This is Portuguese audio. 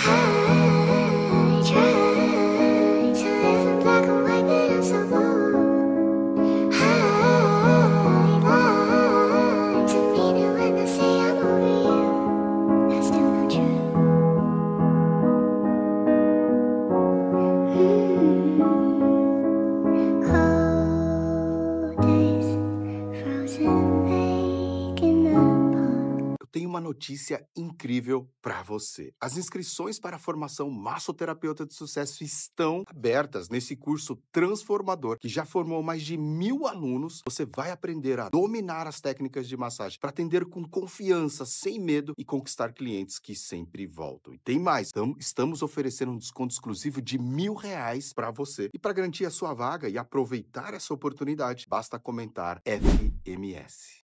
I try to live in black and white, but I'm so blue. I lie to me when I say I'm over you. That's still not true. Cold days, frozen lake in the park. Eu tenho uma notícia incrível para você. As inscrições para a formação Massoterapeuta de Sucesso estão abertas nesse curso transformador, que já formou mais de 1.000 alunos. Você vai aprender a dominar as técnicas de massagem para atender com confiança, sem medo e conquistar clientes que sempre voltam. E tem mais, estamos oferecendo um desconto exclusivo de R$ 1.000 para você. E para garantir a sua vaga e aproveitar essa oportunidade, basta comentar FMS.